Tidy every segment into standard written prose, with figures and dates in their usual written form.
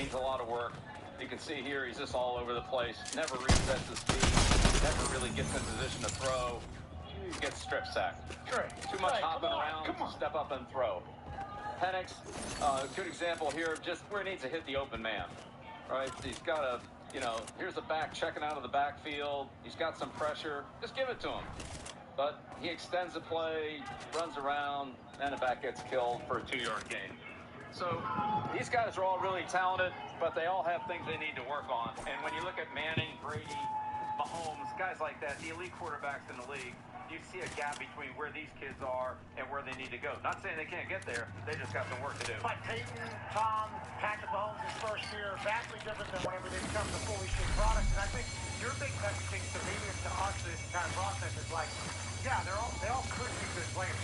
needs a lot of work. You can see here he's just all over the place. Never resets his feet. Never really gets in position to throw. He gets strip sacked. Too much hopping around. Step up and throw. Penix, good example here, just where he needs to hit the open man. Right? He's got a, here's the back checking out of the backfield. He's got some pressure. Just give it to him. But he extends the play, runs around, and the back gets killed for a 2-yard gain. So these guys are all really talented, but they all have things they need to work on. And when you look at Manning, Brady, Mahomes, guys like that, the elite quarterbacks in the league, you see a gap between where these kids are and where they need to go. Not saying they can't get there, they just got some work to do. But Peyton, Tom, Patrick Mahomes' his first year, vastly different than whenever they become the fully shipped product. And I think your big messaging to me and to us this entire process is like, yeah, they all could be good players.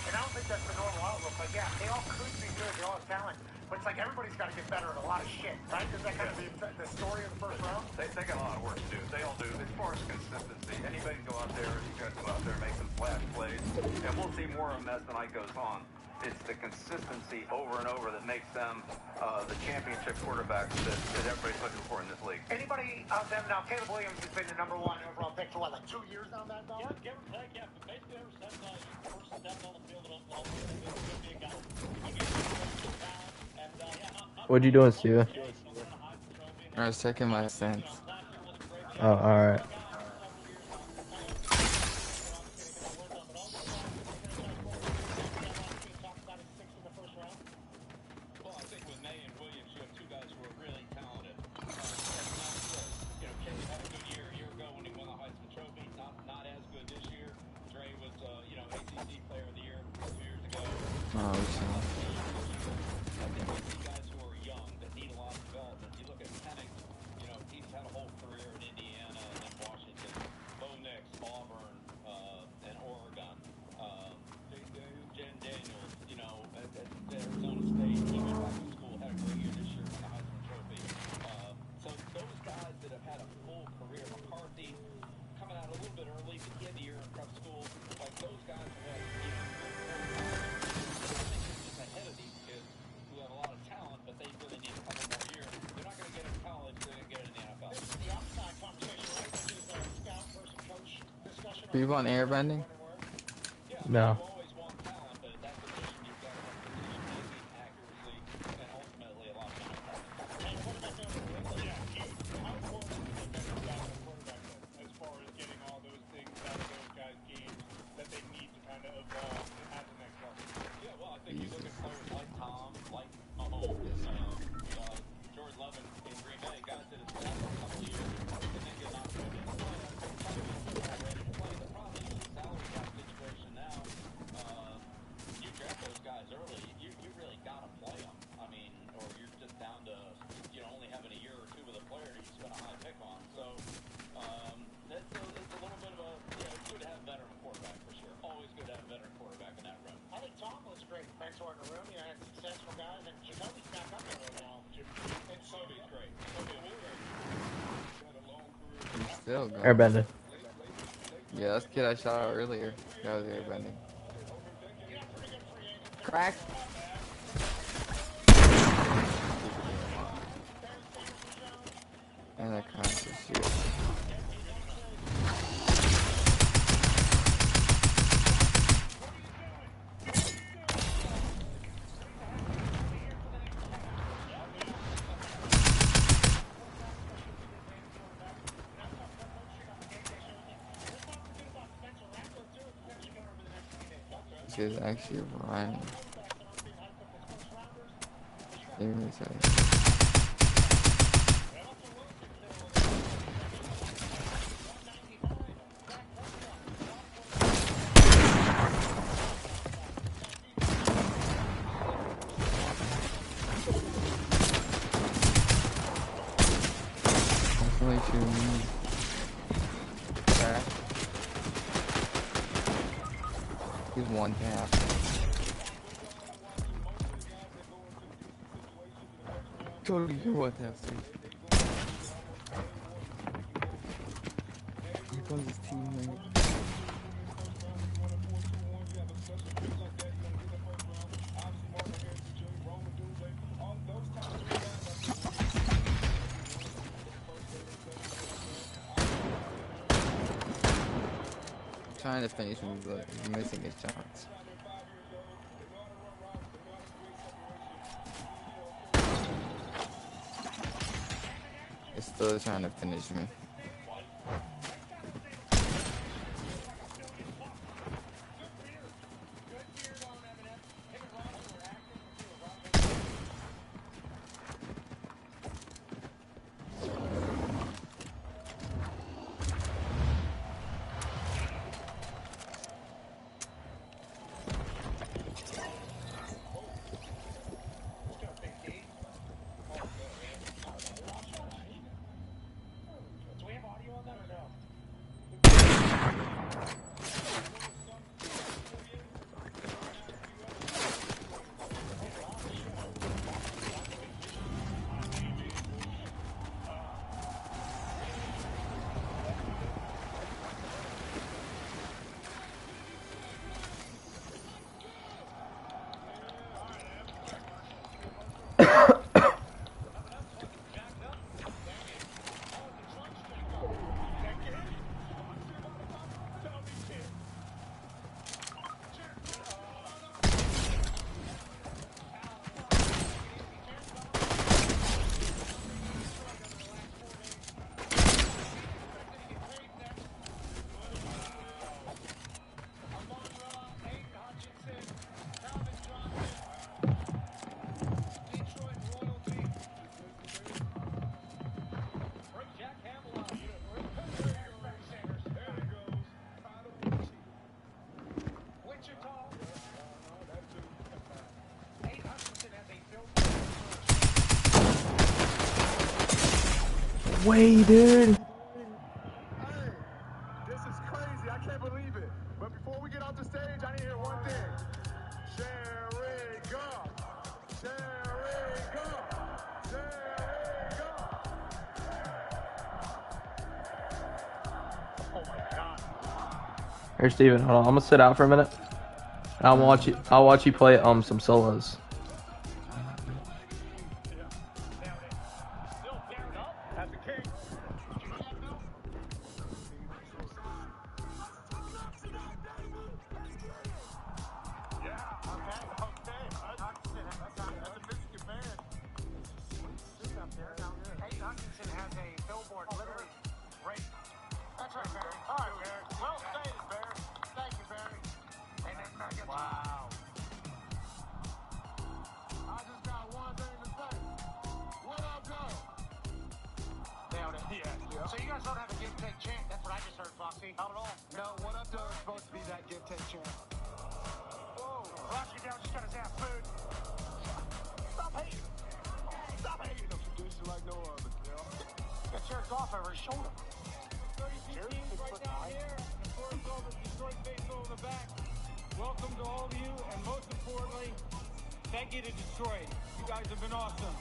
And I don't think that's the normal outlook. Like, yeah, they all could be good. They all have talent. But it's like everybody's got to get better at a lot of shit, right? Is that kind of the story of the first round? They got a lot of work to do. They all do. As far as consistency, anybody can go out there, you guys go out there and make some flash plays. And we'll see more of them as the night goes on. It's the consistency over and over that makes them the championship quarterbacks that everybody's looking for in this league. Anybody out there now? Caleb Williams has been the #1 overall pick for what, like 2 years now, Matt? Yeah, give or take, yeah. Basically, ever since first stepped on the field, it'll be a guy. What you doing, Steven? I was checking my sense. Oh, alright. Do you want airbending? No. Airbending. Yeah, this kid I shot out earlier. That was airbending. Crack. And I can't just shoot. Is actually running. Even if he's one tap. Totally one tap. Here comes his teammate. trying to finish me, but he's missing his shots. He's still trying to finish me. Way, dude. Hey, this is crazy. I can't believe it. But before we get off the stage, I need to hear one thing. Sherry go. Sherry go. Sherry go. Oh my God. Here, Steven, hold on. I'm gonna sit out for a minute. I'll watch you. I'll watch you play some solos. At the king. Hutchinson has a billboard literally right. That's right, Barry. All right, Barry. Well stated, Barry. Thank you, Barry. And then wow. I just got one thing to say. What up, though? Nailed it. Yeah. So you guys don't have a give take chant. That's what I just heard, Foxy. Not at all. No, what up, though is supposed to be that give take chant. Whoa. Rocky down just got his half food. Stop hating. Stop hating. A tradition like no other. Got Jared Goff over his shoulder. 32 teams right down here, and the floor is over. Detroit baseball in the back. Welcome to all of you, and most importantly, thank you to Detroit. You guys have been awesome.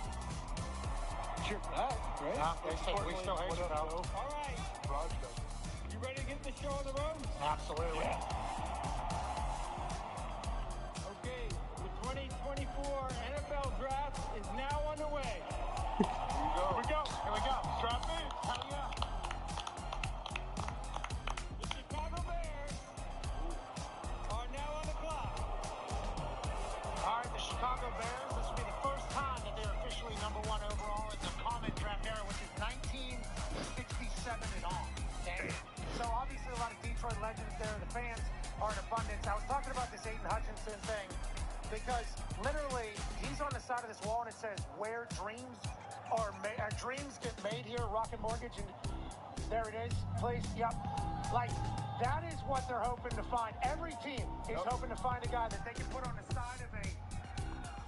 Cheer for that, right? We still hate you, pal. All right. You ready to get the show on the road? Absolutely. Okay, the 2024 NFL Draft is now underway. Here we go. Strap in. Hell yeah. The Chicago Bears are now on the clock. All right, the Chicago Bears. This will be the first time that they're officially number one overall in the common draft era, which is 1967 in all. Okay? So obviously a lot of Detroit legends there. The fans are in abundance. I was talking about this Aiden Hutchinson thing because literally he's on the side of this wall and it says, "Where dreams dreams get made here, Rocket Mortgage," and there it is. Please, yep. Like, that is what they're hoping to find. Every team is hoping to find a guy that they can put on the side of a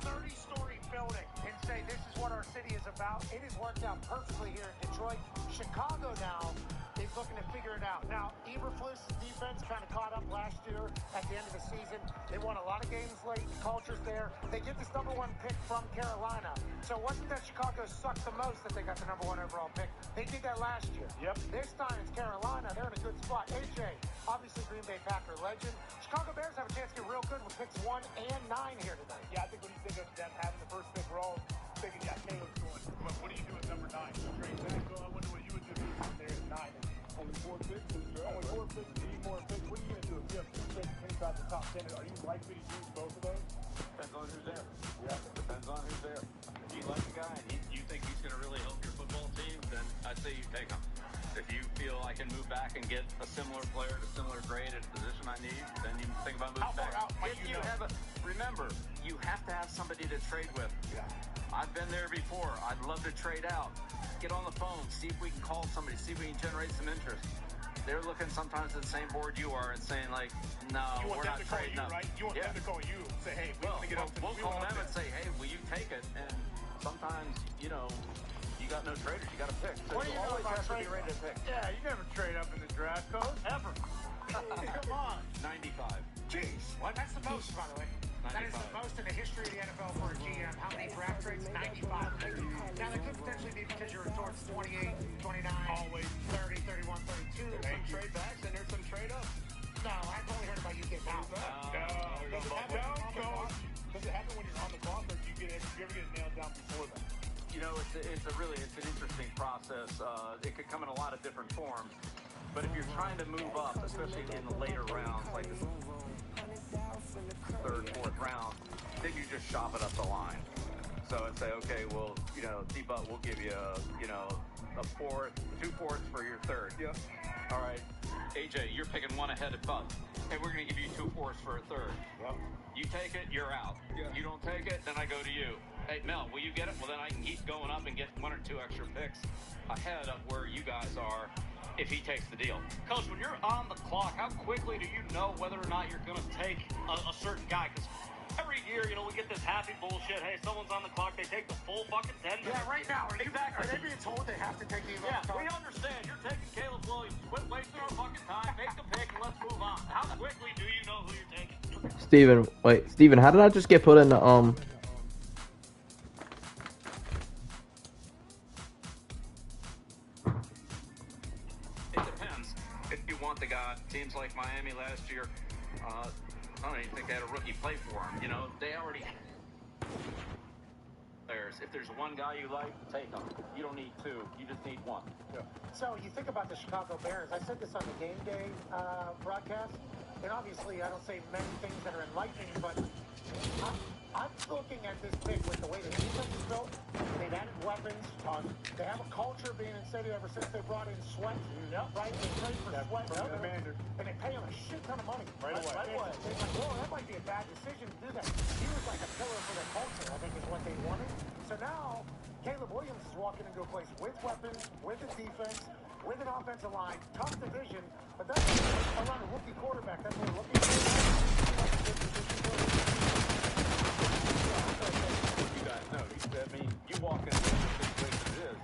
30-story building and say, this is what our city is about. It has worked out perfectly here in Detroit. Chicago now is looking to figure it out. Now, Eberflus' defense kind of caught up last year at the end of the season. They won a lot of games late. The culture's there. They get this number one pick from Carolina. So it wasn't that Chicago sucked the most that they got the number one overall pick. They did that last year. Yep. This time it's Carolina. They're in a good spot. AJ, obviously Green Bay Packer legend. Chicago Bears have a chance to get real good with picks 1 and 9 here tonight. Yeah, I think when you think of them having the first pick, we're all thinking, yeah, Caleb's going. But what do you do at number 9? Exactly. I wonder what you would do there at 9. Only 4 picks. Only 4 picks. You need more picks. What are you going to do top 10, are you likely to use both of those? Depends on who's there. Yeah. Depends on who's there. If you like a guy and you think he's going to really help your football team, then I'd say you take him. If you feel I can move back and get a similar player at a similar grade at a position I need, then you think about moving back. If you have remember, you have to have somebody to trade with. Yeah. I've been there before. I'd love to trade out. Get on the phone, see if we can call somebody, see if we can generate some interest. They're looking sometimes at the same board you are and saying like, no, we're not trading up. Right? You want them to call you and say, hey, we want to get up to we'll call them and say, hey, will you take it? And sometimes, you know, you got no traders, you got to pick. So you always have to be ready to pick. Yeah, you never trade up in the draft, Coach. Ever. Come on. 95. Jeez. What? That's the most, by the way. 95. That is the most in the history of the NFL for a GM. How many draft trades? 95. Now, that could potentially be because you're towards 28, 29, Always. 30, 31, 32. There's some trade backs and there's some trade ups. No, I've only heard about you getting out. Does it happen when you're on the clock, or do you ever get it nailed down before that? You know, it's an interesting process. It could come in a lot of different forms. But if you're trying to move up, especially in the later rounds, like the third, fourth round, then you just shop it up the line. So and say, okay, well, you know, D-Butt, we'll give you, a fourth, 2 fourths for your third. Yeah. All right, AJ, you're picking one ahead of Butt. Hey, we're going to give you 2 fourths for a third. Yep. You take it, you're out. Yeah. You don't take it, then I go to you. Hey, Mel, will you get it? Well, then I can keep going up and get 1 or 2 extra picks ahead of where you guys are if he takes the deal. Coach, when you're on the clock, how quickly do you know whether or not you're going to take a certain guy? Because every year, we get this happy bullshit. Hey, someone's on the clock, they take the full fucking 10 minutes. Yeah, right now. Are Exactly. they being told they have to take the Yeah, we understand. You're taking Caleb Williams. Quit wasting our fucking time. Make the pick and let's move on. How quickly do you know who you're taking? Steven, how did I just get put in the It depends. If you want the guy, teams like Miami last year, I don't even think they had a rookie play for him. They already players. If there's one guy you like, take him. You don't need 2. You just need 1. Yeah. So you think about the Chicago Bears. I said this on the game day broadcast, and obviously I don't say many things that are enlightening, but I'm looking at this pick with the way the defense is built. They've added weapons. They have a culture being in city ever since they brought in Sweat. Yep. Right? They trade for Sweat. And they pay him a shit ton of money. Right away. They're like, whoa, that might be a bad decision to do that. He was like a pillar for their culture, I think is what they wanted. So now, Caleb Williams is walking into a place with weapons, with a defense, with an offensive line, tough division, but that's around a rookie quarterback. That's what we're looking for. You guys know. You walk into the situation it is.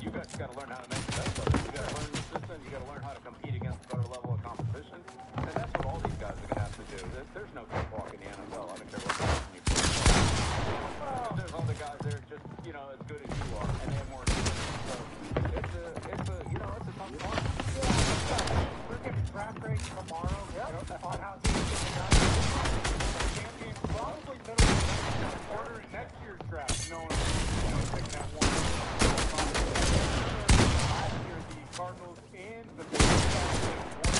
You guys got to learn how to make the best of it. You got to learn the system. You got to learn how to compete against a better level of competition. And that's what all these guys are going to have to do. There's no cakewalk in the NFL. I don't care what position you play. There's other guys there just, as good as you are, and they have more experience. So it's a tough market. We're getting draft grades tomorrow. On how teams get done. Champions probably middle of Order next year's draft, knowing pick that one. Last year, the Cardinals and the Bears had 1, 2,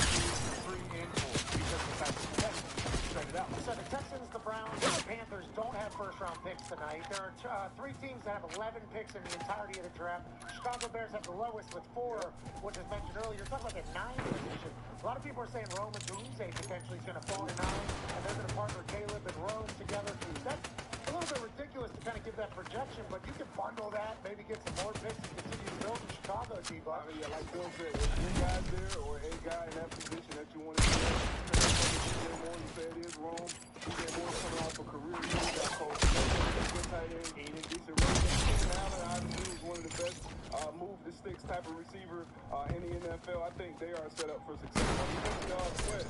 3, and 4 because of the fact that the Texans traded out. So the Texans, the Browns, and the Panthers don't have first-round picks tonight. There are 3 teams that have 11 picks in the entirety of the draft. Chicago Bears have the lowest with 4, which was mentioned earlier. You're talking about the 9 position. A lot of people are saying Rome and Doomsday potentially is going to fall to 9, and they're going to partner Caleb and Rome together. That's a little bit ridiculous to kind of give that projection, but you can bundle that, maybe get some more picks and continue to build in Chicago, D-Buck. Like Bill said, if your guy's there or a guy in that position that you want to see, you say it is Rome. You get more coming off a career. You got Coach, good tight end, decent running. Allen, obviously, is one of the best move the sticks type of receiver in the NFL. I think they are set up for success. You mentioned Sweat,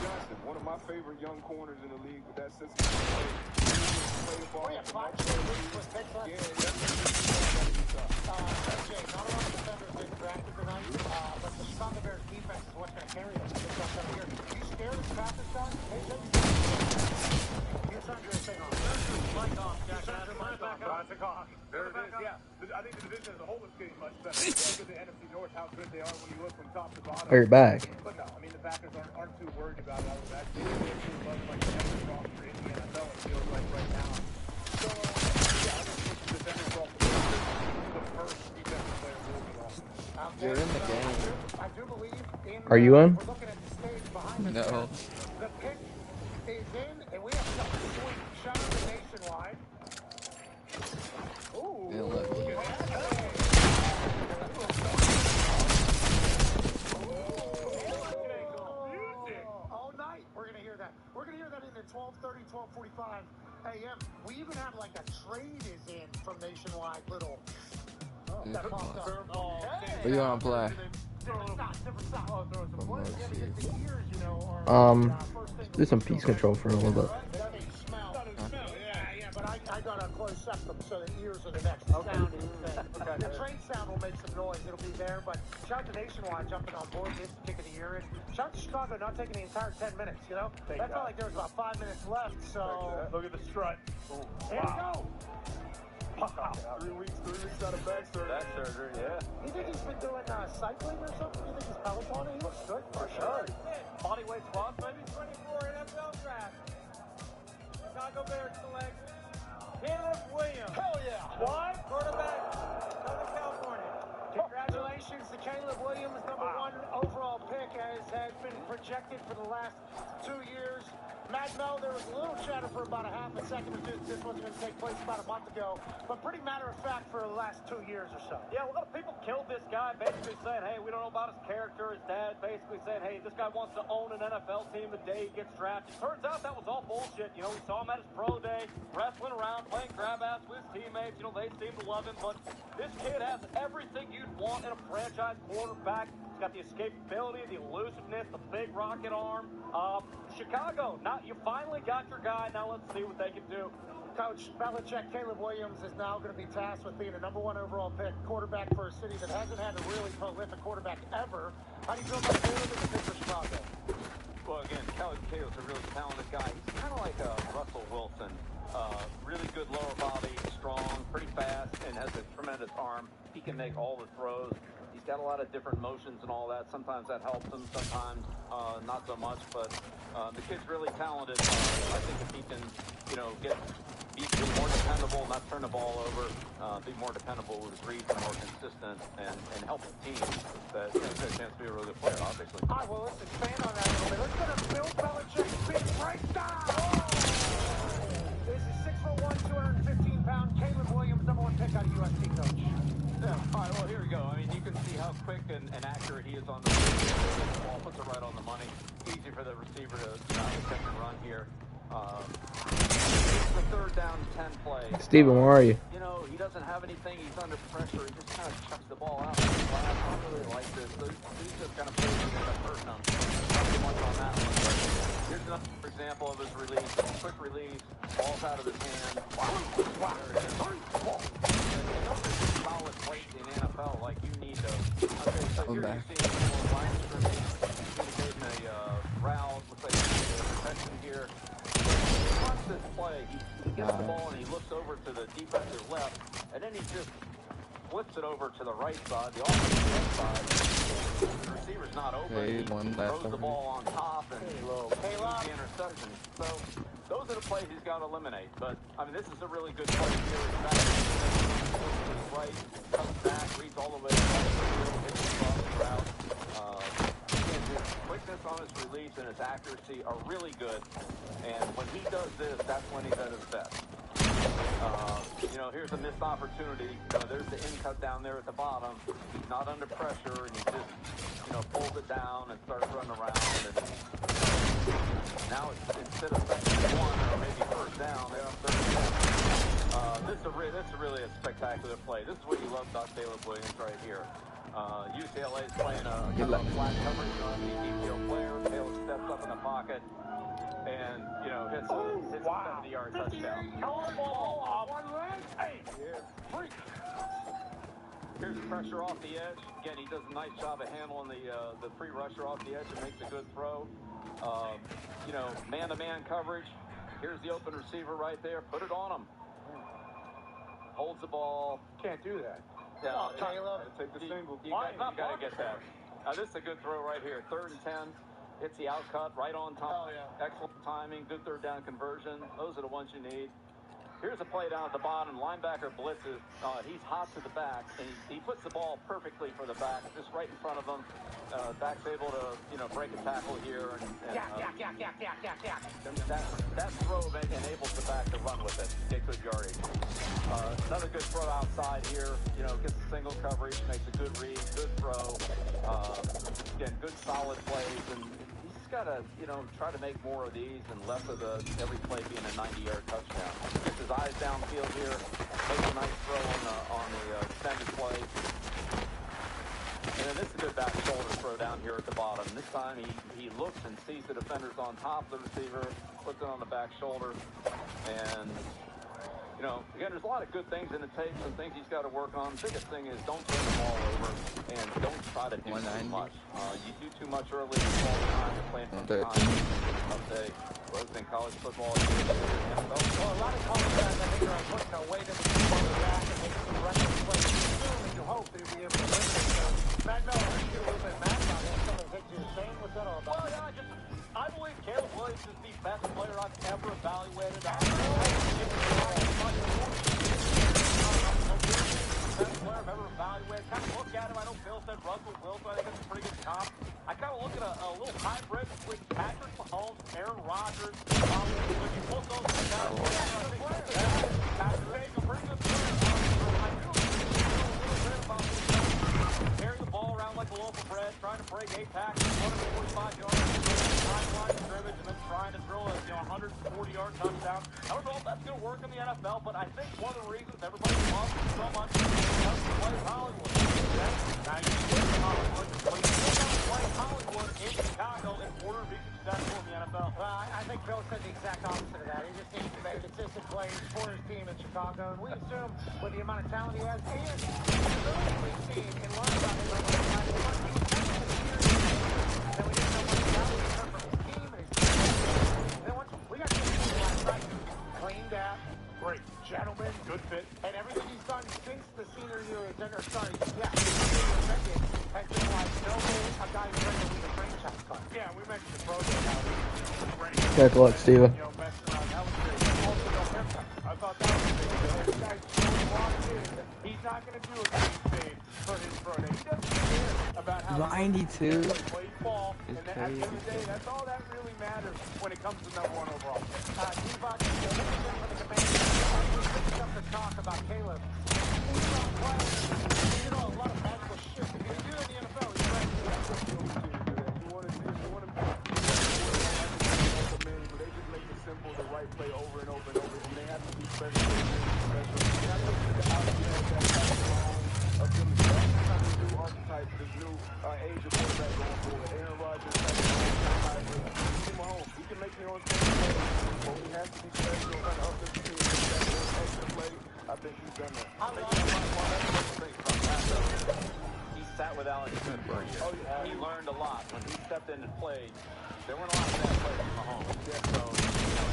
Johnson, one of my favorite young corners in the league with that system. Play the ball. Oh, yeah, 5 weeks with picks left. Yeah, that's SJ, not a lot of defenders been drafted tonight, but the Chicago Bears defense is what's going to carry them. You scared of Packers, John? Hey, you turned your thing on. Mic off, Jack. Turn your mic on. Hawk. Very There it is, yeah. I think the division as a whole is getting much better. Look at the NFC North, how good they are when you look from top to bottom. Oh, you're back. But no, I mean, the Packers aren't too worried about it. I was actually like the next roster in the NFL, it feels like right now. So, yeah, I think the defenders off the first defensive player will be off. You're in the game. I do believe in. Are you in? We're looking at the stage behind us. No. The pick is in, and we have some sweet shout out to Nationwide. Ooh. Yeah, look. All night, we're going to hear that. We're going to hear that in at 12:30, 12:45 a.m. We even have like a trade is in from Nationwide little. That popped up. What you want to play? Different stop. Oh, throwing some One more yeah, because the shit. ears, you know, are first thing Do some peace control for a little bit. doesn't smell. Yeah, but I got a closed septum, so the ears are the next sounding thing. The train sound will make some noise. It'll be there, but shout out to Nationwide jumping on board this, kicking the ear in. Shout out to Chicago not taking the entire 10 minutes, you know? That felt like there was about 5 minutes left, so... Look at the strut. There you go. 3 weeks out of back surgery. Back surgery, yeah. You think he's been doing cycling or something? You think he's Peloton? He looks good. For sure. Bodyweight squats, maybe? 24 NFL draft. Chicago Bears select Caleb Williams. Hell yeah. What? Quarterback, Southern California. Congratulations to Caleb Williams, number 1 overall pick, as has been projected for the last 2 years. Mad Mel, there was a little chatter for about a half a second or two. This wasn't going to take place about a month ago, but pretty matter of fact for the last 2 years or so. Yeah, a lot of people killed this guy, basically saying, hey, we don't know about his character. His dad basically saying, hey, this guy wants to own an NFL team the day he gets drafted. Turns out that was all bullshit. You know, we saw him at his pro day, wrestling around, playing grab ass with his teammates. You know, they seem to love him, but this kid has everything you'd want in a franchise quarterback. He's got the escapability, the elusiveness, the big rocket arm. Chicago, now you finally got your guy. Now let's see what they can do. Coach Belichick, Caleb Williams is now going to be tasked with being a number 1 overall pick, quarterback for a city that hasn't had a really prolific quarterback ever. How do you feel about Caleb as a pick for Chicago? Well, again, Caleb's a really talented guy. He's kind of like Russell Wilson. Really good lower body, strong, pretty fast, and has a tremendous arm. He can make all the throws. He's got a lot of different motions and all that. Sometimes that helps him, sometimes not so much. But the kid's really talented. I think if he can, be more dependable, not turn the ball over, be more dependable with his reads and more consistent and help the team, that he's got a chance to be a really good player, obviously. All right, well, let's expand on that a little bit. Let's go to Bill Belichick's big breakdown. This is 6'1", 215-pound Caleb Williams, number 1 pick out of USC, coach. Yeah, all right, well, here we go. I mean, you can see how quick and accurate he is on the ball. Puts it right on the money. Easy for the receiver to attempt to run here. It's the 3rd down, 10 play. Steven, where are you? You know, he doesn't have anything. He's under pressure. He just kind of chucks the ball out. I don't really like this. These just kind of plays that end up hurting him. Not too much on that one. But here's another example of his release. Quick release. Ball's out of his hand. Wow. There it is. Solid plays in the NFL like you need to. Okay, so here you see a line of scrimmage. He gave him a route. Looks like he's a protection here. Watch this play. He gets the ball and he looks over to the defensive left, and then he just flips it over to the right side, the offensive right side. The receiver's not open. He throws the ball on top and leaves the interception. So those are the plays he's got to eliminate. But I mean, this is a really good play here. He's back to his right, comes back, reads all the way to the field, hits the crossing route. Again, his quickness on his release and his accuracy are really good. And when he does this, that's when he's at his best. Here's a missed opportunity. There's the in cut down there at the bottom. He's not under pressure, and he just, pulls it down and starts running around. And now it's instead of 2nd and 1 or maybe 1st down, they're on 3rd and 1. This is really a spectacular play. This is what you love about Caleb Williams right here. UCLA is playing a kind of a flat coverage on the detail player. Caleb steps up in the pocket and, hits a 70-yard touchdown. Here's the pressure off the edge. Again, he does a nice job of handling the free rusher off the edge and makes a good throw. Man-to-man coverage. Here's the open receiver right there. Put it on him. holds the ball. Can't do that. Yeah, Caleb. Take the single. You got to get that. This is a good throw right here. 3rd and 10. Hits the out cut right on time. Oh, yeah. Excellent timing. Good 3rd down conversion. Those are the ones you need. Here's a play down at the bottom. Linebacker blitzes. He's hot to the back, and he puts the ball perfectly for the back, just right in front of him. Back's able to, break a tackle here. That throw enables the back to run with it, get good yardage. Another good throw outside here. Gets a single coverage, makes a good read, good throw. Again, good solid plays, and he's just got to, try to make more of these and less of every play being a 90-yard touchdown. Gets his eyes downfield here, makes a nice throw on the extended play. And then this is a good back shoulder throw down here at the bottom. This time he looks and sees the defenders on top of the receiver, puts it on the back shoulder, and again, there's a lot of good things in the tape, some things he's got to work on. The biggest thing is don't turn the ball over and don't try to do too much. You do too much early in the ball time, you're playing from time. Tough day. Both in college football and NFL. Well, a lot of college guys, I think, are putting their weight in the back and making some reckless plays. You hope they'll be able to win it. So, Matt Miller, I think you're a little bit mad about that. Some of the things you're saying, what's that all about? Well, yeah, I believe Caleb Williams is the best player I've ever evaluated. Best player I've ever evaluated. Kind of look at him. I know Bill said Russell Wilson. I think that's a pretty good comp. I kind of look at a little hybrid between Patrick Mahomes, Aaron Rodgers. When you put those together, Patrick a pretty good player. I feel a little bit about this. Carrying the ball around like a loaf of bread, trying to break 8 tackles, 145 yards, line scrimmage, and then trying to throw a 140-yard touchdown. I don't know if that's going to work in the NFL, but I think one of the reasons everybody loves him so much is because he plays Hollywood. Now you play Hollywood, but you still got to play Hollywood in Chicago in order to be successful in the NFL. Well, I think Bill said the exact opposite of that. He just needs to make consistent plays for his team in Chicago, and we assume with the amount of talent he has and the ability we've seen and learned about him over the last month, he was kind of experienced that we didn't know much about him from his team and his team. And then once we got to see him last night, cleaned out, great gentleman, good fit, and everything he's done since the senior year has been, has been like no a guy who's ready to lead a franchise car. Yeah, we mentioned the pro day. Good luck, Steven. Messing around, that was great. Also, no haircut. I thought that was big. This guy's so locked in. He's not going to do a big fade for his pro day. He doesn't care about how 92 he plays ball. And at the end of the day, that's all that really matters when it comes to #1 overall. Devox, from the Commanders, picking up the talk about Caleb. He's not playing. A lot of magical shit. If you do it in the NFL, he's right. You want to they just make it simple, the right play over and over and over. And they have to be special. They have to be the new archetype, this new age of quarterback going forward. Aaron Rodgers, Mahomes, he can make the own thing, but he has to be special and up this team. Extra play. I think he's done that. He sat with Alex Smith for a year. Oh, yeah. He learned a lot when he stepped in and played. There weren't a lot of bad plays from Mahomes. So,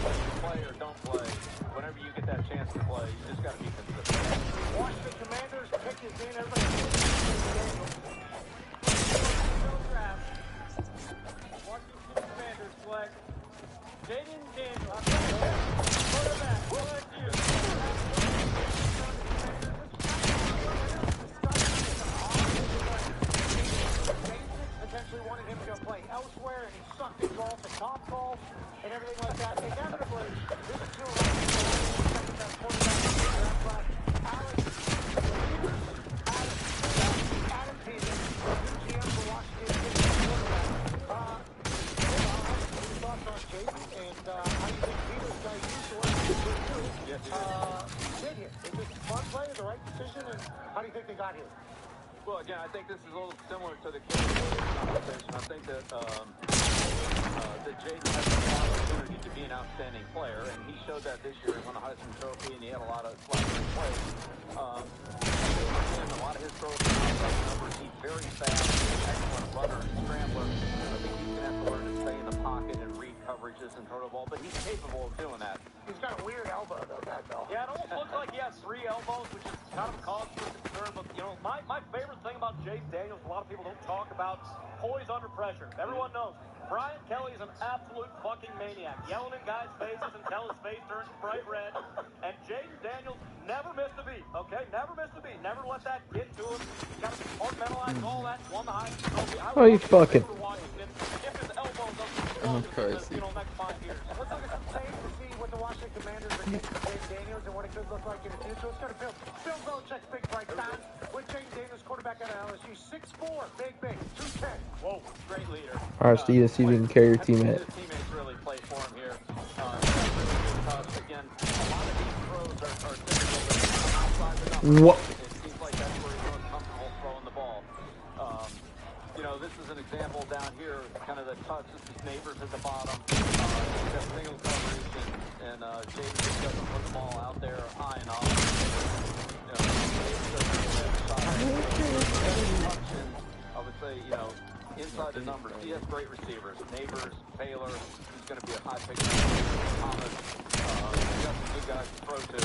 whether you play or don't play, whenever you get that chance to play, you just got to be consistent. Washington Commanders pick his in. Everybody Washington Commanders select Jaden Daniels. Quarterback. We'll let you. potentially wanted him to go play elsewhere, and he sucked at golf and top golf and everything like that. Inevitably, this is two second best quarterback in the draft class. Adam Peters, new GM for Washington State quarterback. Any thoughts on Jaden, and how do you think Peters got used to what he did too? Yes, Did he? Is this a smart play, the right decision, and how do you think they got here? Well, again, I think this is a little similar to the Caleb Williams conversation. I think that Jaden has an opportunity to be an outstanding player, and he showed that this year. He won a Heisman Trophy, and he had a lot of great plays. A lot of his throws are outside numbers. He's very fast, excellent runner and scrambler. I think he's going to have to learn to stay in the pocket and read coverages and throw the ball, but he's capable of doing that. He's got a weird elbow, though, that Bill. Yeah, it almost looks like he has 3 elbows, which is kind of a cause for concern. But, you know, my favorite thing about Jaden Daniels, a lot of people don't talk about, poise under pressure. Everyone knows. Brian Kelly is an absolute fucking maniac, yelling in guys' faces until his face turns bright red. And Jaden Daniels never missed a beat, okay? Never missed a beat. Never let that get to him. He's got to compartmentalize all that. Won the Heisman Trophy. Oh, you fucking. If his elbows Of course. you know, next 5 years. Let's look at some tape to see what the Washington Commanders are getting from Jaden Daniels and what it could look like in the future. Let's go to Bill Belichick's big break time with Jaden Daniels, quarterback out of LSU. 6'4", big, 210. Whoa, great leader. Alright, Steve, to see if we can carry your teammate. His teammates really play for him here. Really good touch. Again, a lot of these throws are typical outside the number. What? It seems like that's where he's most comfortable throwing the ball. You know, this is an example down here, kind of the touch. This is Neighbors at the bottom. He's got single coverage, and Jaden just doesn't put the ball out there high enough. You know, Neighbors doesn't get that shot. I would say, you know, inside the numbers, he has great receivers. Neighbors, Taylor, he's going to be a high pick. Thomas, he's got some good guys to throw to.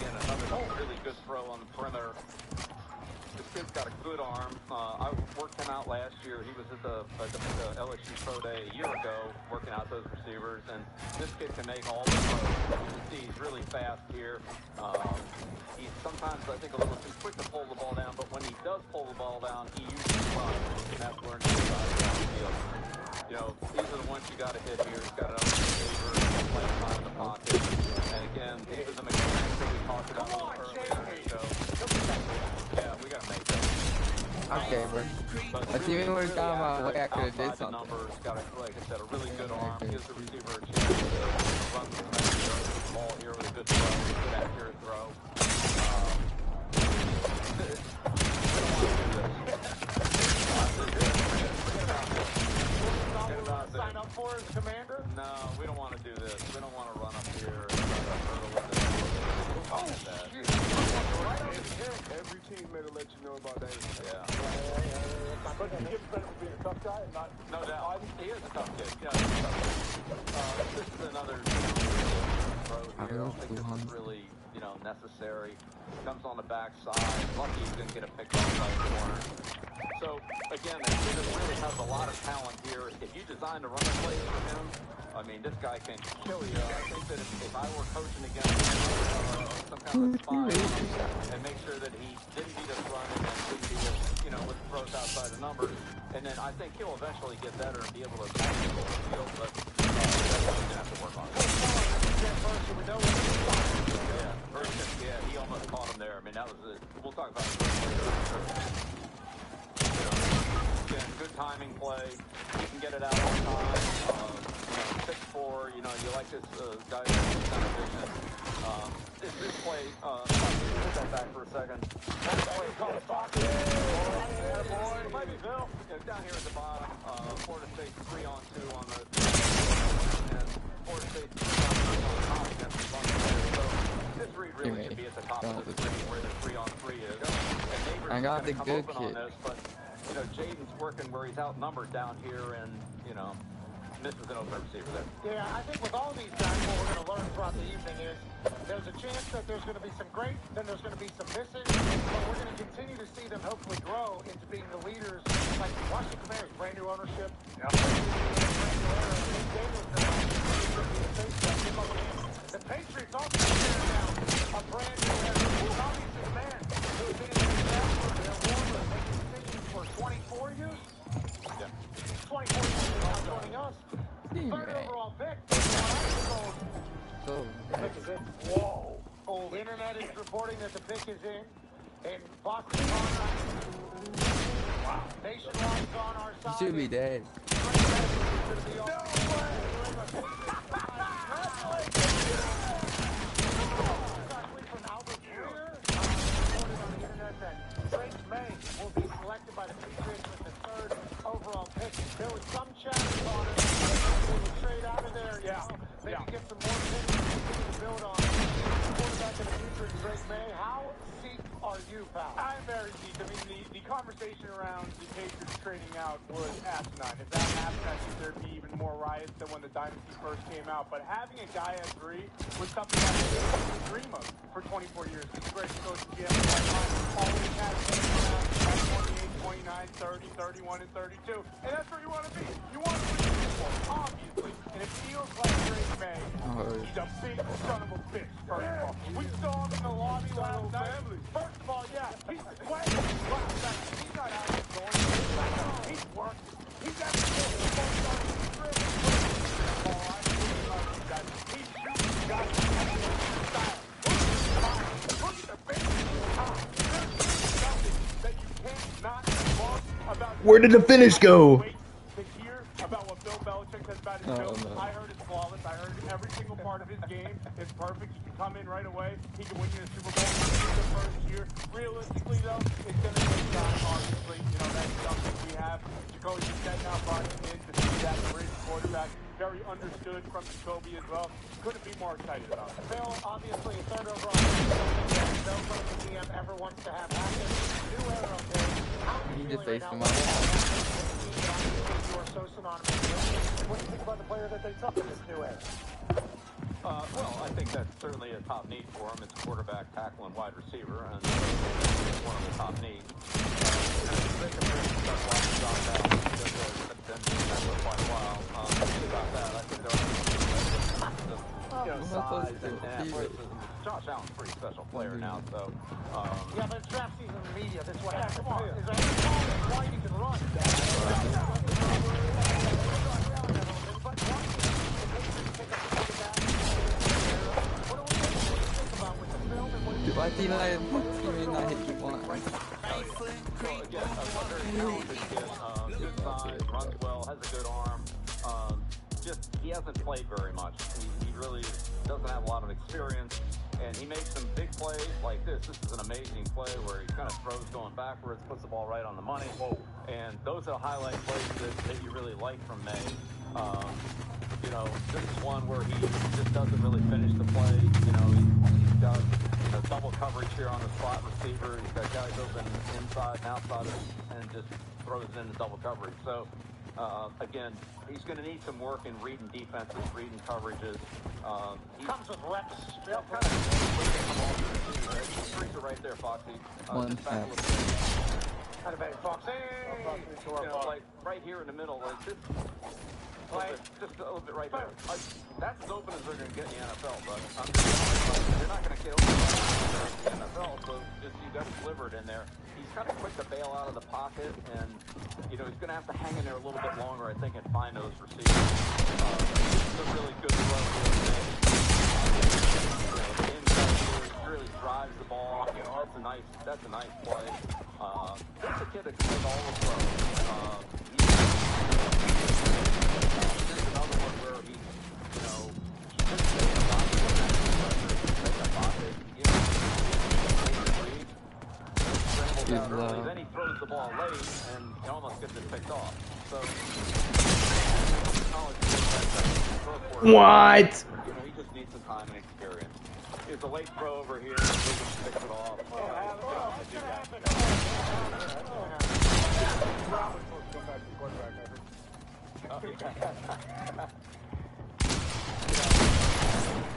Again, another really good throw on the perimeter. This kid's got a good arm. I worked him out last year. He was at the LSU Pro Day a year ago, working out those receivers, and this kid can make all the throws. You can see he's really fast here. He's sometimes, I think, a little too quick to pull the ball down, but when he does pull the ball down, he usually runs, and that's where he's down the field. You know, these are the ones you got to hit here. He's got another receiver, playing time in the pocket, and again, these are the mechanics that we talked about earlier. So, yeah, we got to make that. Okay, bro. Let's see when we're talking about what I could have did something. Numbers, got a, like I said, a really good arm. Gives the receiver a chance to run the ball here with a good throw, good accurate throw. Sign up for as commander? No, we don't want to do this. We don't want to run up here and try to hurdle with this. Every teammate will let you know about that. Yeah. But you give credit for being a tough guy and not... No doubt. He is a tough kid. Yeah, he's a tough kid. This is another throw here. I don't think this is really, you know, necessary. Comes on the backside. Lucky he didn't get a pick off by the corner. So, again, this really has a lot of talent here. If you design to run a play for him, I mean, this guy can kill you. I think that if I were coaching against him, some kind of spy, and make sure that he didn't beat us running and didn't beat us, you know, with throws outside the numbers, and then I think he'll eventually get better and be able to attack the field, but that's what he's going to have to work on. Yeah, he almost caught him there. I mean, that was it. We'll talk about it later. You know, again, good timing play. He can get it out on time. 6'4", you know, you like this guy who's kind of vision. This play, put that back for a second. That play called a box. Maybe Bill. Down here at the bottom, Florida State 3-on-2 on the, and Florida State 3-on-3 on the top against the bunch there. So this read really should be at the top of the screen where the 3-on-3 is. And I got the good kid. But, you know, Jaden's working where he's outnumbered down here, and, you know, misses an open receiver there. Yeah, I think with all these guys, what we're going to learn throughout the evening is there's a chance that there's going to be some great, then there's going to be some missing, but we're going to continue to see them hopefully grow into being the leaders, like Washington Commanders, brand new ownership. Yeah. The Patriots also tearing down a brand new obviously man who's been in the draft their warmer making decisions for 24 years. Yeah. 24 years now joining us. Third overall pick. Whoa. The internet is reporting that the pick is in Boston. Wow. Nationwide's on our side. You should be dead. No way. Will be selected by the Patriots with the third overall pick. There was some chatter on it. They would trade out of there, maybe get some more picks to build on. Quarterback in the future is Drake May. How seek are you, pal? I'm very deep. I mean, the conversation around the Patriots trading out was asinine. If that happened, I think there'd be even more riots than when the dynasty first came out. But having a guy at 3 was something that we didn't dream of for 24 years. He's a great coach. GM, always has around 28, 29, 30, 31, and 32. And that's where you want to be. You want to win the Super Bowl, obviously. And it feels like Drake May. He's a big son of a bitch, first of all. We saw him in the lobby last night. First of all, yeah, he's sweating last night. He's not out there going. He's working. He's at the field. He's going on the strip. Oh, I really love that. He's shooting. He's got style. Look at the face. There's nothing that you can't not love about. Where did the finish go? To hear about what Bill Belichick says about his build. I heard it's flawless. I heard every single part of his game is perfect. He can come in right away. He can win you a Super Bowl in the first year. Realistically, though, it's going to take time, obviously. You know, that's something we have. Jacoby Brissett now brought him in to see that bridge quarterback. Very understood from Jacoby as well. Couldn't be more excited about it. Bill, obviously, a third overall pick, something that no Broken GM ever wants to have happen. New era, Bill. How are you just feeling faced right him now? up. You are so synonymous with. What do you think about the player that they took in this new era? Well, I think that's certainly a top need for him. It's quarterback, tackle, and wide receiver, and it's one of the top needs. They compare stuff like John Bell, because they've been that for quite a while. About that, I think they're size and athleticism. Josh Allen's a pretty special player now, so. Yeah, but it's draft season in the media. That's what happens. Come on. Is there any problem why he can run? Why did I not hit you once? Well, again, a very talented kid, good size, runs well, has a good arm. Just, he hasn't played very much. He really doesn't have a lot of experience. And he makes some big plays like this. This is an amazing play where he kind of throws going backwards, puts the ball right on the money. And those are highlight plays that you really like from May. You know, this is one where he just doesn't really finish the play. You know, he's got double coverage here on the slot receiver. He's got guys open inside and outside and just throws it into double coverage. So, again, he's going to need some work in reading defenses, reading coverages. Comes with reps. The streaks are right there, Foxy. One just back a tap. little bit. How about Foxy? You know, like right here in the middle, like this. Just a little bit right there. That's as open as they're going to get in the NFL, but you're not going to get open in the NFL, so just you got to deliver it in there. He's kind of quick to bail out of the pocket, and you know he's going to have to hang in there a little bit longer, I think, and find those receivers. It's a really good throw. The inside really drives the ball. You know, that's a nice play. That's a kid that can make all the throws. There's another one where he, you know, just takes a pocket, scrambles out early, then he throws the ball late, and he almost gets it picked off. So, What? You know, he just needs some time and experience. It's a late throw over here, he just picks it off.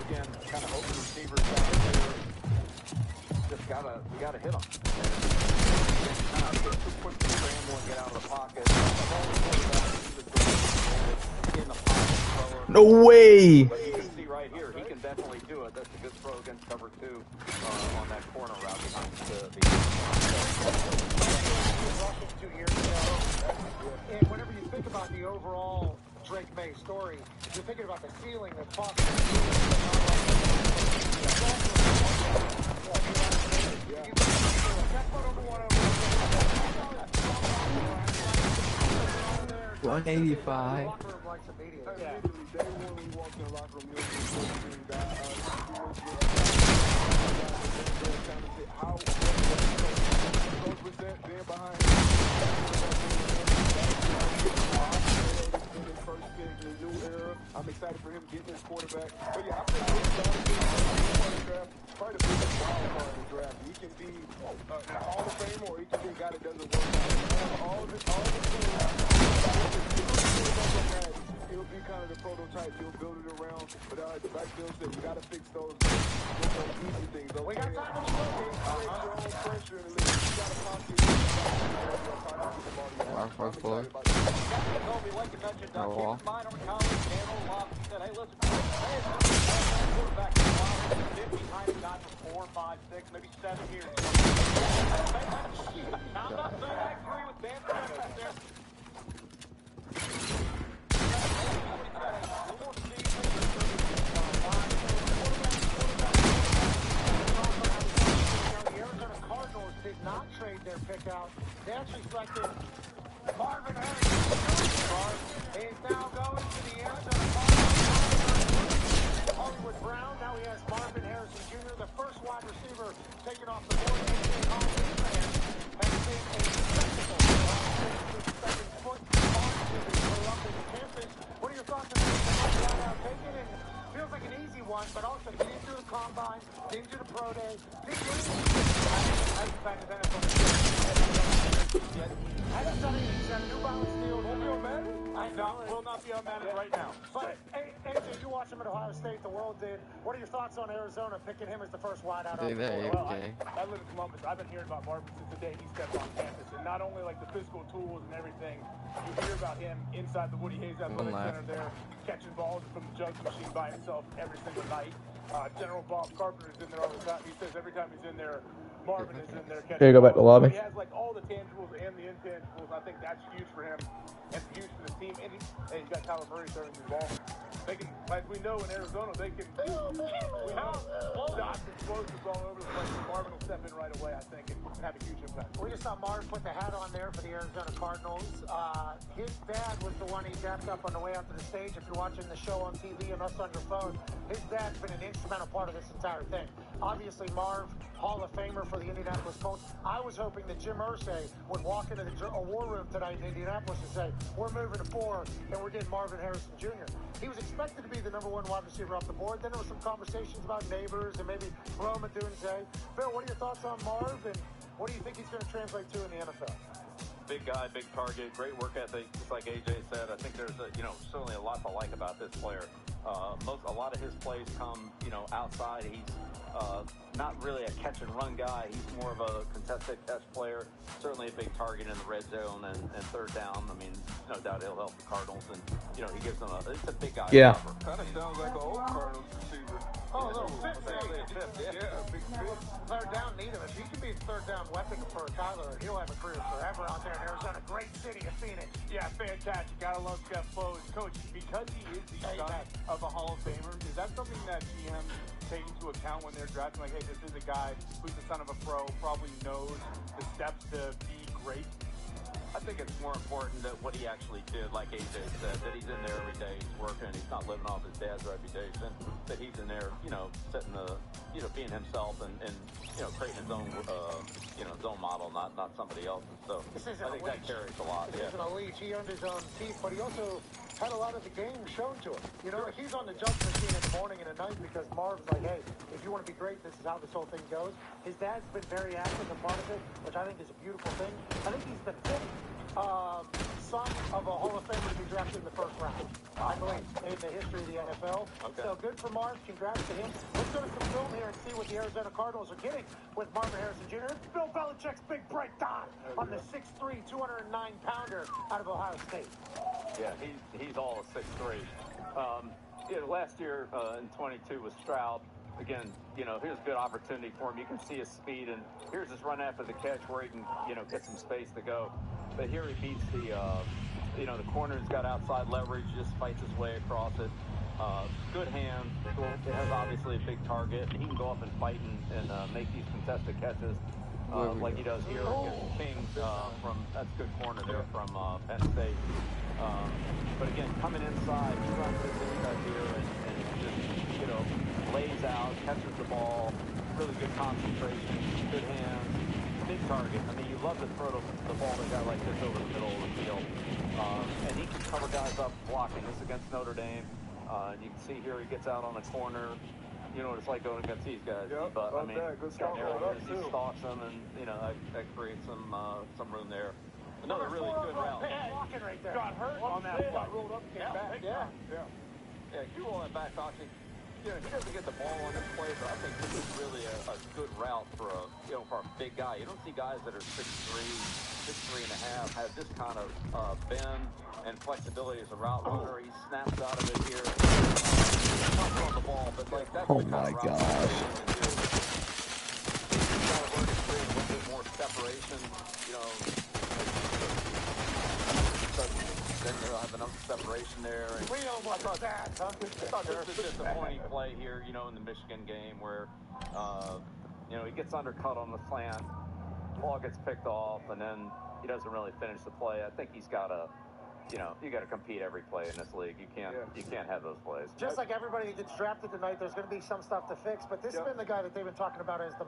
Again, kind of open receivers down here. Just we gotta hit them. Kind of get too quick to scramble and get out of the pocket. In the pocket. No way. But you can see right here, he can definitely do it. That's a good throw against cover 2 on that corner route behind the 2 years ago. And whenever you think about the overall Drake May story, you're thinking about the ceiling that's possible. $185. I'm excited for him getting his quarterback. But yeah, I think he's probably the biggest wild card in the draft. He can be be an Hall of Fame or he could be a guy that doesn't work out. All the tools, he'll be kind of the prototype. He'll build it around. But like Bill said, you got to fix those easy things. Okay? We got time to Create your own pressure in the league. You got to pocket. Kobe, like you mentioned, keep in mind over college, Daniel Love said, hey, listen, quarterback in the wild, he's been behind a guy for 4, 5, 6, maybe 7 years. Now, I'm not saying I agree with Dan Smith there. The Arizona Cardinals did not trade their pick out. They actually selected Marvin Harrison Jr. He's now going to the Arizona Cardinals. Hollywood Brown. Now he has Marvin Harrison Jr., the first wide receiver taken off the board. AJ Holland has been a spectacle. Second foot on to the Columbus campus. What are your thoughts on this? Taken and feels like an easy one, but also he didn't do the combine, didn't do the pro day, didn't do anything. I expect the NFL to do it. I just thought he's got a New Balance deal. Won't be on Madden? I know. Will not be on Madden right now. But, AJ, you watched him at Ohio State. The world did. What are your thoughts on Arizona picking him as the first wideout? Well, I live in Columbus. I've been hearing about Marvin since the day he stepped on campus. And not only like the physical tools and everything, you hear about him inside the Woody Hayes Athletic Center there, catching balls from the jug machine by himself every single night. General Bob Carpenter's in there all the time. He says every time he's in there, Marvin is in there catching Here you go back to the lobby. He has like all the tangibles and the intangibles. I think that's huge for him and huge for the team. And he's got Tyler Murray throwing the ball. They can, like we know in Arizona, they can dot explosives all over the place. Marvin will step in right away, I think, and have a huge impact. We just saw Marvin put the hat on there for the Arizona Cardinals. His dad was the one he dapped up on the way out to the stage. If you're watching the show on TV and us on your phone, his dad's been an instrumental part of this entire thing. Obviously, Marv, Hall of Famer for the Indianapolis Colts. I was hoping that Jim Irsay would walk into the war room tonight in Indianapolis and say, we're moving to 4 and we're getting Marvin Harrison Jr. He was expected to be the number 1 wide receiver off the board. Then there was some conversations about neighbors and maybe Roma Dunze. Phil, what are your thoughts on Marv and what do you think he's going to translate to in the NFL? Big guy, big target, great work ethic. Just like AJ said, I think there's certainly a lot to like about this player. A lot of his plays come, outside. He's not really a catch and run guy. He's more of a contested catch player. Certainly a big target in the red zone and third down. I mean, no doubt he'll help the Cardinals, and he gives them it's a big guy. Yeah. Kind of sounds like an old Cardinals receiver. Oh, a little fifth. Yeah, big fifth. Third down, need him. If he can be a third down weapon for Tyler, he'll have a career forever out there in Arizona. Great city of Phoenix. Yeah, fantastic. Gotta love Jeff Foes. Coach, because he is the son of a Hall of Famer, is that something that GMs take into account when they're drafting? Like, hey, this is a guy who's the son of a pro, probably knows the steps to be great. I think it's more important that what he actually did, like AJ said, that he's in there every day, he's working, he's not living off his dad's reputation, that he's in there, setting the, being himself and creating his own, his own model, not somebody else's. So I think that carries a lot. This is an elite. He earned his own teeth, but he also had a lot of the game shown to him. Like he's on the jump machine in the morning and at night because Marv's like, hey, if you want to be great, this is how this whole thing goes. His dad's been very active and part of it, which I think is a beautiful thing. I think he's the fifth son of a Hall of Famer to be drafted in the first round, I believe, in the history of the NFL. Okay. So good for Marv. Congrats to him. Let's go to some film here and see what the Arizona Cardinals are getting with Marvin Harrison Jr. It's Bill Belichick's big breakdown on the 6'3", 209-pounder out of Ohio State. Yeah, he's all a 6'3". Last year in 22 with Stroud. Again, here's a good opportunity for him. You can see his speed, and here's his run after the catch where he can, get some space to go. But here he beats the corner's got outside leverage, just fights his way across it. Good hand. It has obviously a big target. He can go up and fight and make these contested catches like he does here against King that's good corner there from Penn State. But again, coming inside, he runs this inside here and just, lays out, catches the ball, really good concentration, good hands, big target. I mean, you love to throw the ball to a guy like this over the middle of the field. And he can cover guys up blocking. This against Notre Dame. You can see here he gets out on the corner, you know what it's like going against these guys. Yep, But I mean, good scout he stalks them, and you know that creates some room there. Another really good route. Walking right there. Got hurt on that play. Got rolled up, came back. Yeah. You roll that back, Foxy. You know, he doesn't get the ball on this play, but I think this is really a good route for for a big guy. You don't see guys that are 6'3", 6'3 and a half have this kind of bend and flexibility as a route runner. He snaps out of it here. Not on the ball, but like that's Oh the kind my of route gosh. he's got to work to create a little bit more separation, you know. Then they'll have enough separation there. And We know what that, huh? I thought this was a disappointing play here, you know, in the Michigan game where, you know, he gets undercut on the slant, ball gets picked off, and then he doesn't really finish the play. I think he's got to, you know, you got to compete every play in this league. You can't have those plays. Just like everybody that gets drafted tonight, there's going to be some stuff to fix, but this has been the guy that they've been talking about as the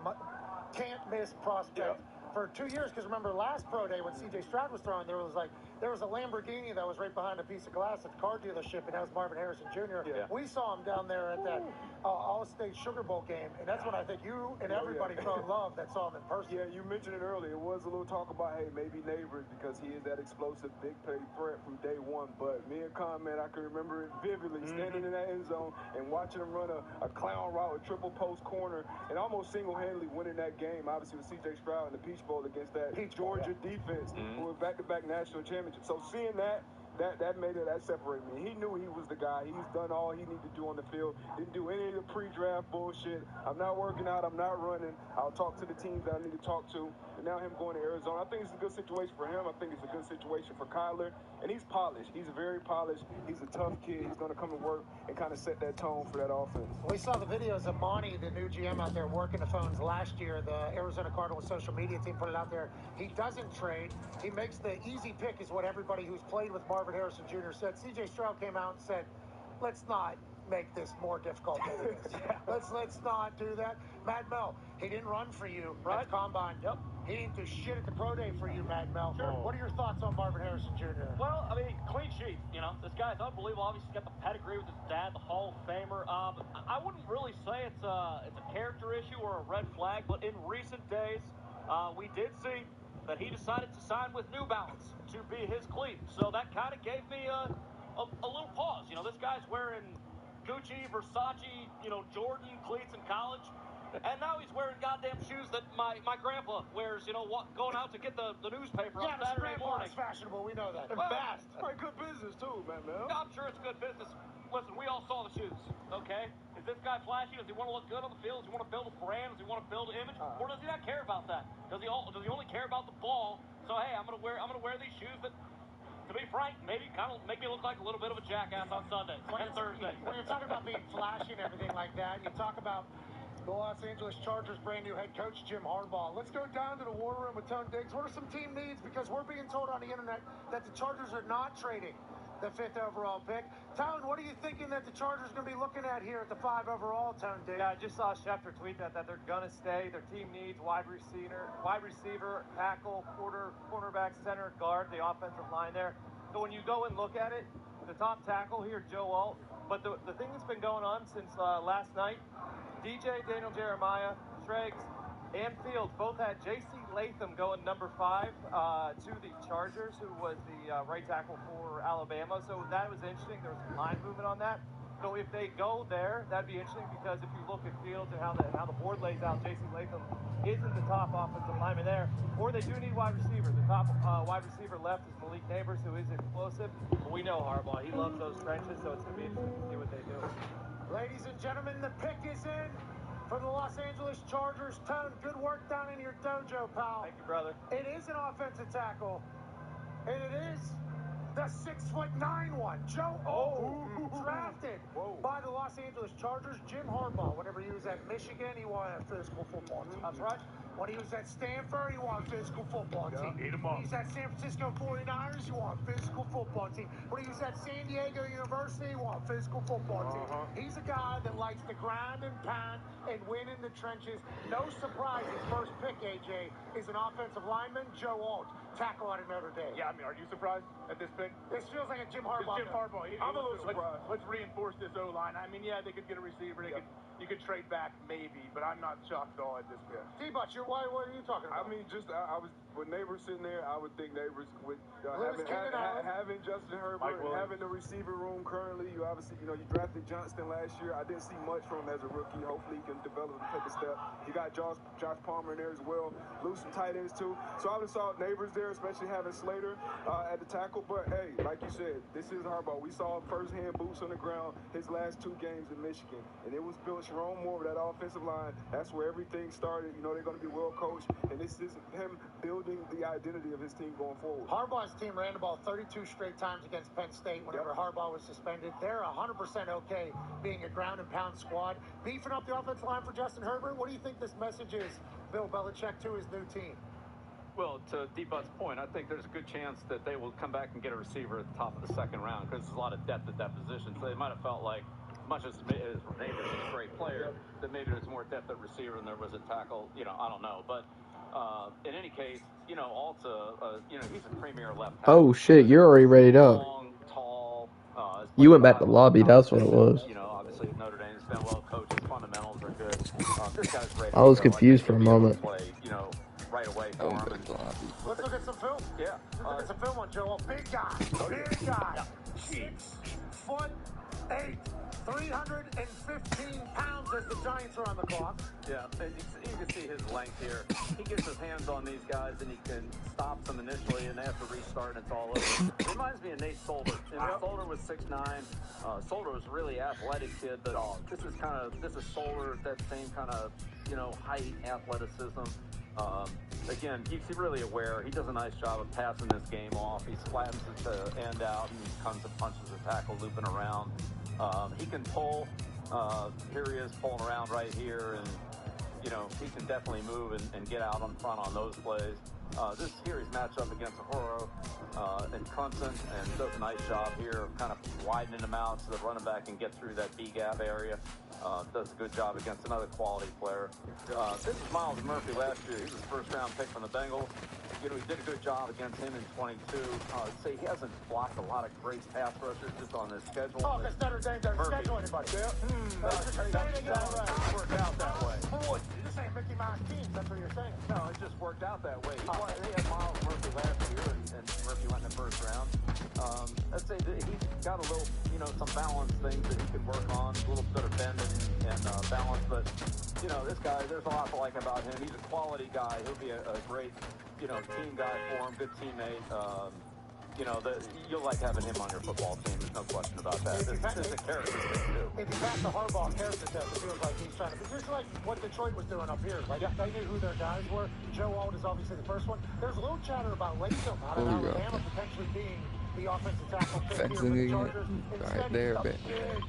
can't-miss prospect for 2 years, because remember last pro day when C.J. Stroud was throwing, there was a Lamborghini that was right behind a piece of glass at the car dealership, and that was Marvin Harrison Jr. We saw him down there at that All-State Sugar Bowl game, and that's when I think you and everybody fell in love that saw him in person. Yeah, you mentioned it earlier. It was a little talk about, hey, maybe Neighbors, because he is that explosive, big play threat from day one. But me and Con, man, I can remember it vividly, standing in that end zone and watching him run a clown route, a triple post corner, and almost single-handedly winning that game, obviously with C.J. Stroud in the Peach Bowl against that Georgia defense, who were back-to-back national championships. So seeing that separated me. He knew he was the guy. He's done all he needed to do on the field. Didn't do any of the pre-draft bullshit. I'm not working out. I'm not running. I'll talk to the teams that I need to talk to. And now him going to Arizona, I think it's a good situation for him. I think it's a good situation for Kyler. And he's polished. He's very polished. He's a tough kid. He's going to come to work and kind of set that tone for that offense. We saw the videos of Monty, the new GM out there working the phones last year. The Arizona Cardinals social media team put it out there. He doesn't trade. He makes the easy pick, is what everybody who's played with Marvin Harrison Jr. said. C.J. Stroud came out and said, let's not make this more difficult than it is. Let's not do that. Mad Mel, he didn't run for you at the Combine. Yep. He didn't do shit at the Pro Day for you, Mad Mel. Sure. What are your thoughts on Marvin Harrison Jr.? Well, I mean, clean sheet. You know, this guy's unbelievable. Obviously, he's got the pedigree with his dad, the Hall of Famer. I wouldn't really say it's a character issue or a red flag, but in recent days, we did see that he decided to sign with New Balance to be his cleat. So that kind of gave me a little pause. You know, this guy's wearing Gucci, Versace, you know, Jordan cleats in college. And now he's wearing goddamn shoes that my grandpa wears, you know, going out to get the newspaper on Saturday morning. It's fashionable, we know that. Well, Fast. Right, good business, too, man. I'm sure it's good business. Listen, we all saw the shoes, okay? Is this guy flashy? Does he want to look good on the field? Does he want to build a brand? Does he want to build an image? Or does he not care about that? Does he only care about the ball? So hey, I'm gonna wear these shoes that, to be frank, maybe kind of make me look like a little bit of a jackass on Sunday and Thursday. When you're talking about being flashy and everything like that, you talk about the Los Angeles Chargers' brand new head coach, Jim Harbaugh. Let's go down to the war room with Tone Diggs. What are some team needs? Because we're being told on the internet that the Chargers are not trading the 5th overall pick. Tone, what are you thinking that the Chargers are going to be looking at here at the 5 overall, Tone Diggs? Yeah, I just saw Schefter tweet that they're going to stay. Their team needs wide receiver, tackle, cornerback, center, guard, the offensive line there. So when you go and look at it, the top tackle here, Joe Alt. But the thing that's been going on since last night, DJ, Daniel Jeremiah, Schrags, and Fields both had J.C. Latham going number 5 to the Chargers, who was the right tackle for Alabama. So that was interesting. There was some line movement on that. So if they go there, that'd be interesting, because if you look at Fields and how the board lays out, J.C. Latham isn't the top offensive lineman there. Or they do need wide receiver. The top wide receiver left is Malik Neighbors, who is explosive. But we know Harbaugh. He loves those trenches, so it's going to be interesting to see what they do. Ladies and gentlemen, the pick is in for the Los Angeles Chargers. Tone, good work down in your dojo, pal. Thank you, brother. It is an offensive tackle, and it is the 6'9" one, Joe Alt, drafted by the Los Angeles Chargers. Jim Harbaugh, whenever he was at Michigan, he wanted a physical football team. That's right. When he was at Stanford, he wanted a physical football team. Eat 'em up. When he was at San Francisco 49ers, he wanted a physical football team. When he was at San Diego University, he wanted a physical football team. He's a guy that likes to grind and pound and win in the trenches. No surprise, his first pick, AJ, is an offensive lineman, Joe Alt, tackle out of Notre Dame. Yeah, I mean, are you surprised at this pick? This feels like a Jim Harbaugh. It's Jim Harbaugh. I'm a little surprised. Let's reinforce this O-line. I mean, yeah, they could get a receiver. They could you could trade back maybe, but I'm not shocked at all at this point. D-Butch, what are you talking about? I mean, just I was with Neighbors sitting there. I would think Neighbors with having Justin Herbert and having the receiver room currently. You obviously, you drafted Johnston last year. I didn't see much from him as a rookie. Hopefully, he can develop and take a step. You got Josh Palmer in there as well. Lose some tight ends too. So I would have saw Neighbors there, especially having Slater at the tackle. But hey, like you said, this is Harbaugh. We saw firsthand boots on the ground his last 2 games in Michigan, and it was built Sharon Moore with that offensive line. That's where everything started. They're going to be well coached, and this is him building the identity of his team going forward. Harbaugh's team ran the ball 32 straight times against Penn State whenever Harbaugh was suspended. They're 100% okay being a ground and pound squad. Beefing up the offensive line for Justin Herbert, what do you think this message is, Bill Belichick, to his new team? Well, to D-But's point, I think there's a good chance that they will come back and get a receiver at the top of the second round because there's a lot of depth at that position. So they might have felt like, much as Neighbors is a great player, that maybe there's more depth at receiver than there was at tackle. I don't know. But in any case, Alta, he's a premier left tackle. Oh, shit, you're already ready up. Long, tall. You went back to the lobby, that's what it was. Obviously at Notre Dame, he's been well coached. His fundamentals are good. This guy's ready. I was confused for a moment. Play, right away for him. Let's look at some film. Yeah. Let's look at some film on Joel. Big guy. 6'8", 315 pounds as the Giants are on the clock. Yeah, and you can see his length here. He gets his hands on these guys and he can stop them initially and they have to restart and it's all over. It reminds me of Nate Solder. Solder was 6'9". Solder was a really athletic kid, but this is Solder, that same kind of, height, athleticism. Again, he's really aware. He does a nice job of passing this game off. He flattens the end out and comes and punches the tackle, looping around. He can pull. Here he is pulling around right here, and he can definitely move and get out on front on those plays. This series matched up against Ahoro and Clemson, and does a nice job here of kind of widening them out so the running back can get through that B gap area. Does a good job against another quality player. This is Miles Murphy last year. He was a first-round pick from the Bengals. He did a good job against him in 22. Say he hasn't blocked a lot of great pass rushers just on this schedule. Oh, because Notre Dame doesn't schedule anybody. That worked out that way. Boy, this ain't Mickey Mouse teams. That's what you're saying. No, it just worked out that way. They had Miles Murphy last year, and Murphy went in the first round. I'd say that he's got a little, some balance things that he can work on, a little bit of bend and balance. But, this guy, there's a lot to like about him. He's a quality guy. He'll be a great, team guy for him, good teammate. You'll like having him on your football team. There's no question about that. This is a character thing, too. If you pass the Harbaugh character test, it feels like he's trying to be just like what Detroit was doing up here. Like, they knew who their guys were. Joe Alt is obviously the first one. There's a little chatter about Latham out of Alabama potentially being the offensive tackle pick here for the Chargers. Right there, Instead, he's a big